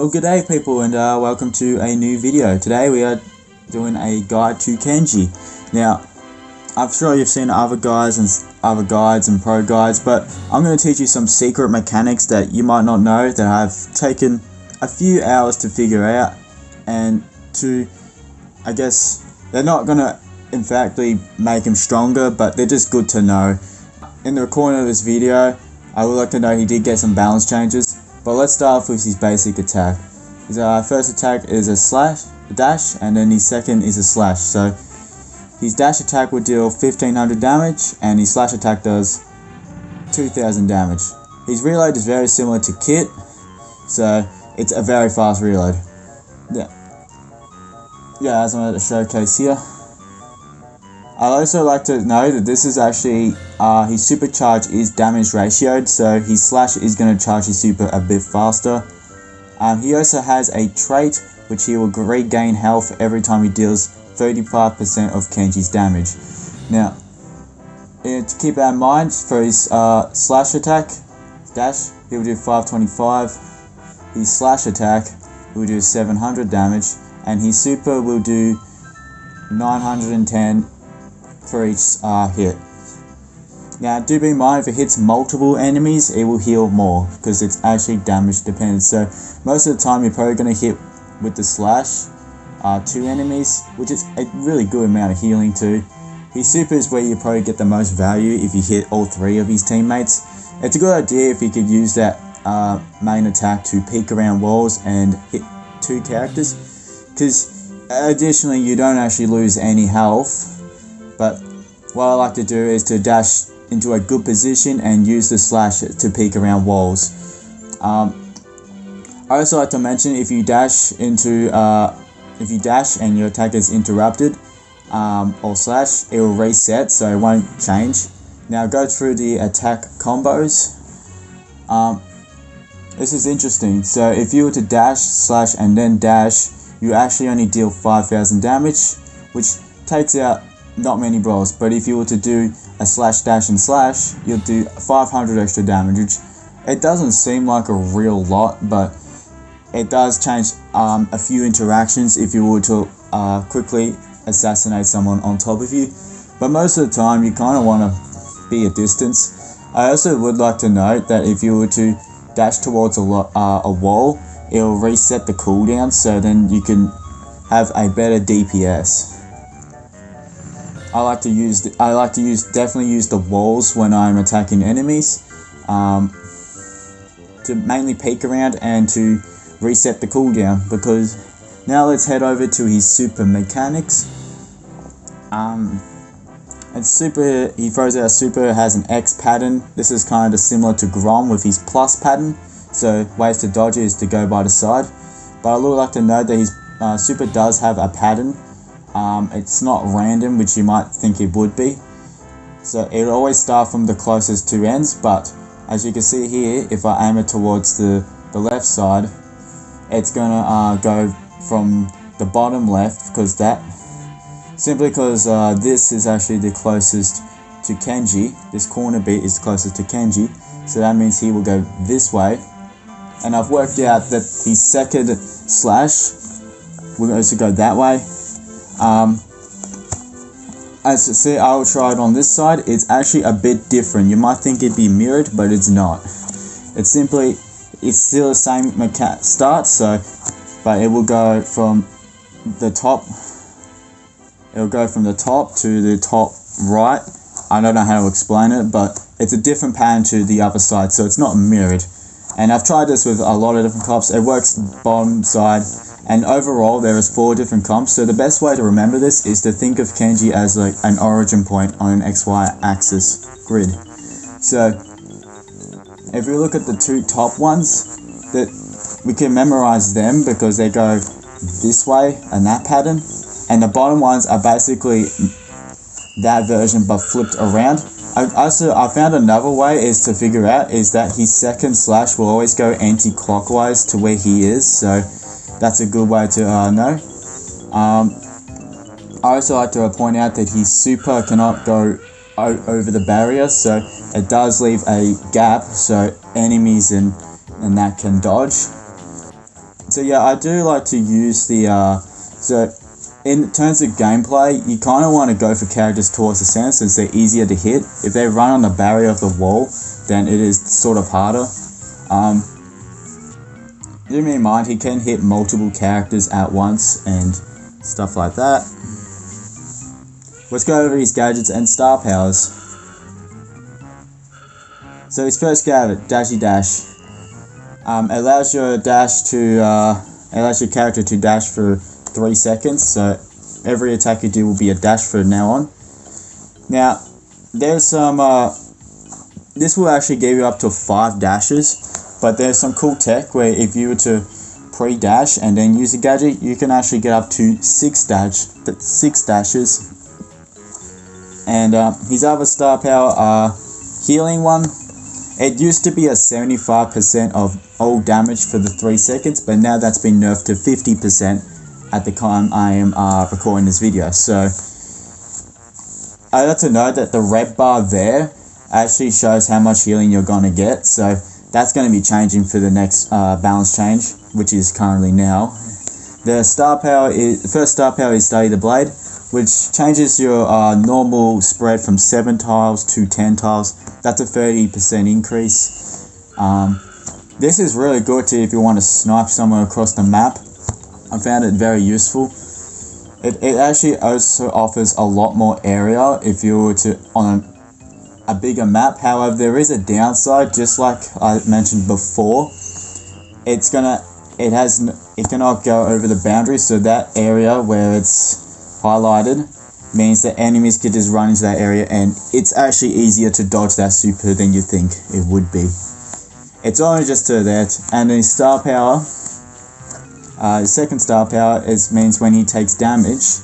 Well, good day people, and welcome to a new video. Today we are doing a guide to Kenji. Now, I'm sure you've seen other guides and pro guides, but I'm going to teach you some secret mechanics that you might not know that I've taken a few hours to figure out, and I guess they're not going to emphatically make him stronger, but they're just good to know. In the recording of this video, I would like to know he did get some balance changes. But let's start off with his basic attack. His first attack is a dash, and then his second is a slash. So his dash attack would deal 1500 damage, and his slash attack does 2000 damage. His reload is very similar to Kit, so it's a very fast reload. Yeah, as I'm going to showcase here. I'd also like to know that this is actually, his supercharge is damage ratioed, so his slash is going to charge his super a bit faster. He also has a trait which he will regain health every time he deals 35% of Kenji's damage. Now, to keep that in mind, for his slash attack, dash, he will do 525. His slash attack will do 700 damage, and his super will do 910 for each hit. Now, do be in mind, if it hits multiple enemies, it will heal more because it's actually damage dependent. So most of the time you're probably going to hit with the slash 2 enemies, which is a really good amount of healing too. His super is where you probably get the most value if you hit all 3 of his teammates. It's a good idea if you could use that main attack to peek around walls and hit 2 characters, because additionally you don't actually lose any health. But what I like to do is to dash into a good position and use the slash to peek around walls. I also like to mention, if you dash and your attack is interrupted or slash, it will reset, so it won't change. Now go through the attack combos. This is interesting. So if you were to dash, slash, and then dash, you actually only deal 5000 damage, which takes out not many brawls. But if you were to do a slash, dash, and slash, you'll do 500 extra damage, which it doesn't seem like a real lot, but it does change a few interactions if you were to quickly assassinate someone on top of you. But most of the time you kind of want to be a distance. I also would like to note that if you were to dash towards a wall, it will reset the cooldown, so then you can have a better DPS. I definitely use the walls when I'm attacking enemies, to mainly peek around and to reset the cooldown. Because now let's head over to his super mechanics. He throws out a super, has an X pattern. This is kind of similar to Grom with his plus pattern. So ways to dodge it is to go by the side. But I would like to note that his super does have a pattern. It's not random, which you might think it would be. So it will always start from the closest 2 ends, but as you can see here, if I aim it towards the left side, it's gonna go from the bottom left, simply because this is actually the closest to Kenji. This corner bit is closest to Kenji, so that means he will go this way. And I've worked out that his second slash will also go that way. As you see, I will try it on this side. It's actually a bit different. You might think it'd be mirrored, but it's not. It's still the same start, but it will go from the top. It will go from the top to the top right. I don't know how to explain it, but it's a different pattern to the other side, so it's not mirrored. And I've tried this with a lot of different comps. It works bottom side. And overall, there is 4 different comps, so the best way to remember this is to think of Kenji as like an origin point on an XY axis grid. So, if you look at the 2 top ones, that we can memorize them because they go this way and that pattern, and the bottom ones are basically that version but flipped around. I found another way is to figure out is that his second slash will always go anti-clockwise to where he is, so that's a good way to know. I also like to point out that his super cannot go over the barrier, so it does leave a gap so enemies and that can dodge. So yeah, I do like to use the so in terms of gameplay, you kind of want to go for characters towards the center since they're easier to hit. If they run on the barrier of the wall, then it is sort of harder. Do me in mind, he can hit multiple characters at once and stuff like that. Let's go over his gadgets and star powers. So his first gadget, Dashy Dash, allows your character to dash for 3 seconds. So every attack you do will be a dash from now on. Now there's some. This will actually give you up to 5 dashes, but there's some cool tech where if you were to pre-dash and then use a gadget, you can actually get up to 6 dashes. And his other star power, healing one. It used to be a 75% of all damage for the 3 seconds, but now that's been nerfed to 50% at the time I am recording this video. So I got to know that the red bar there actually shows how much healing you're going to get. So that's going to be changing for the next balance change, which is currently now. The first star power is Study the Blade, which changes your normal spread from 7 tiles to 10 tiles. That's a 30% increase. This is really good if you want to snipe someone across the map. I found it very useful. It actually also offers a lot more area if you were to on a bigger map. However, there is a downside, just like I mentioned before. It cannot go over the boundary, so that area where it's highlighted means that enemies could just run into that area, and it's actually easier to dodge that super than you think it would be. It's only just to that. And then star power, his second star power means when he takes damage,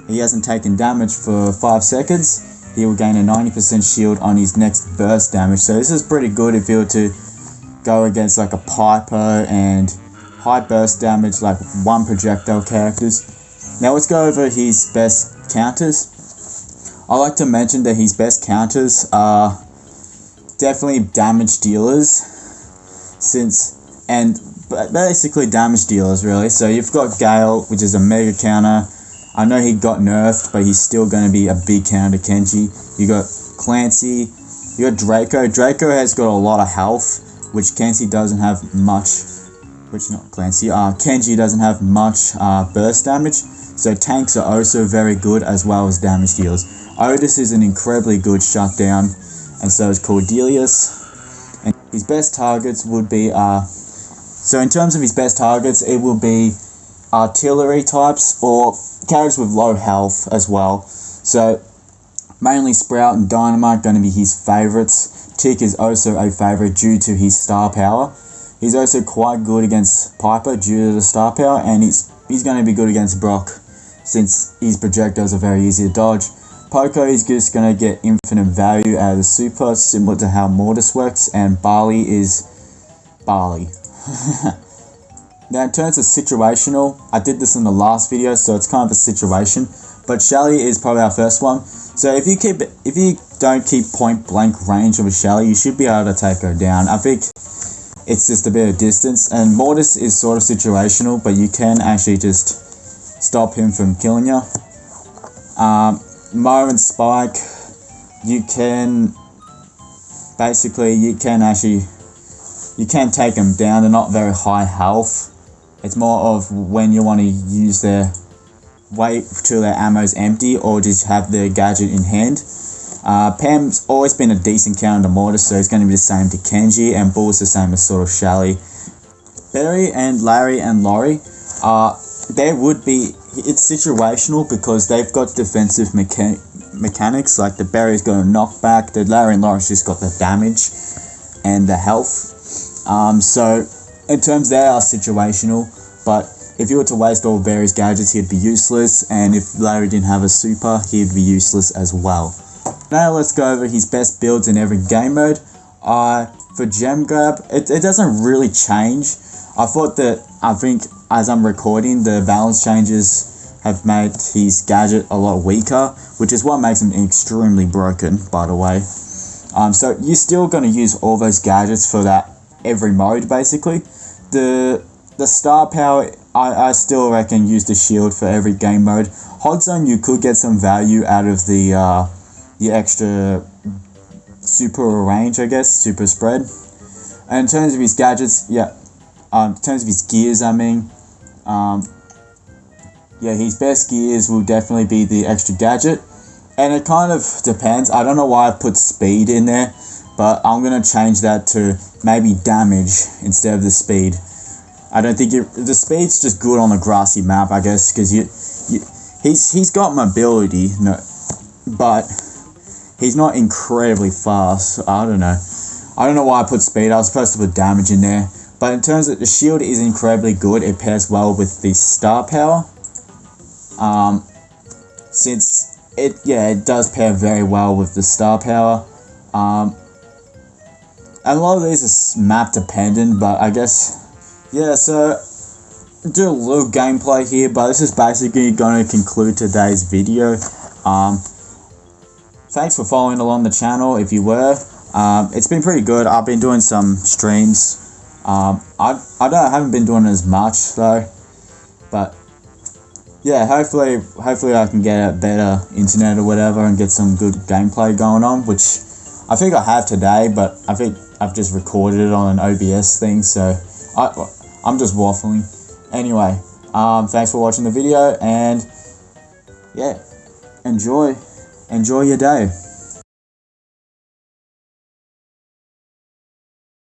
he hasn't taken damage for 5 seconds, he will gain a 90% shield on his next burst damage. So this is pretty good if you were to go against like a Piper and high burst damage like 1 projectile characters. Now let's go over his best counters. I like to mention that his best counters are definitely damage dealers, basically damage dealers really. So you've got Gale, which is a mega counter. I know he got nerfed, but he's still going to be a big counter to Kenji. You got Clancy, you got Draco. Draco has got a lot of health, which Kenji doesn't have much. Kenji doesn't have much burst damage. So tanks are also very good as well as damage dealers. Otis is an incredibly good shutdown, and so is Cordelius. And his best targets would be so in terms of his best targets, it will be artillery types or characters with low health as well. So mainly Sprout and Dynamite going to be his favorites. Tick is also a favorite due to his star power. He's also quite good against Piper due to the star power, and he's going to be good against Brock since his projectiles are very easy to dodge. Poco is just going to get infinite value out of the super, similar to how Mortis works, and Barley is Barley. Now in terms of situational, I did this in the last video, so it's kind of a situation, but Shelly is probably our first one. So if you don't keep point blank range of a Shelly, you should be able to take her down. I think it's just a bit of distance, and Mortis is sort of situational, but you can actually just stop him from killing you. Mo and Spike, you can take them down. They're not very high health. It's more of when you want to use wait till their ammo's empty or just have their gadget in hand. Pam's always been a decent counter to Mortis, so it's going to be the same to Kenji, and Bull's the same as sort of Shelly. Berry and Larry and Laurie, it's situational because they've got defensive mechanics, like the Berry's got a knockback, the Larry and Laurie's just got the damage and the health. So in terms they are situational, but if you were to waste all Berry's gadgets, he'd be useless, and if Larry didn't have a super, he'd be useless as well. Now let's go over his best builds in every game mode. For Gem Grab, it doesn't really change. I think as I'm recording, the balance changes have made his gadget a lot weaker, which is what makes him extremely broken, by the way. So you're still going to use all those gadgets for that every mode, basically. The the star power, I still reckon use the shield for every game mode. Hot zone, you could get some value out of the extra super range, I guess, super spread. And in terms of his gadgets, yeah, in terms of his gears, I mean, yeah, his best gears will definitely be the extra gadget. And it kind of depends. I don't know why I put speed in there, but I'm going to change that to maybe damage instead of the speed. I don't think the speed's just good on a grassy map, I guess, because he's got mobility, no, but he's not incredibly fast. I don't know why I put speed. I was supposed to put damage in there. But in terms of the shield is incredibly good. It pairs well with the star power. Since it does pair very well with the star power. A lot of these are map dependent, but I guess, yeah, so do a little gameplay here, but this is basically going to conclude today's video. Thanks for following along the channel if you were. It's been pretty good. I've been doing some streams. I haven't been doing as much though, but yeah, hopefully I can get a better internet or whatever and get some good gameplay going on, which I think I have today, but I think I've just recorded it on an OBS thing, so I'm just waffling. Anyway, thanks for watching the video, and yeah, enjoy your day.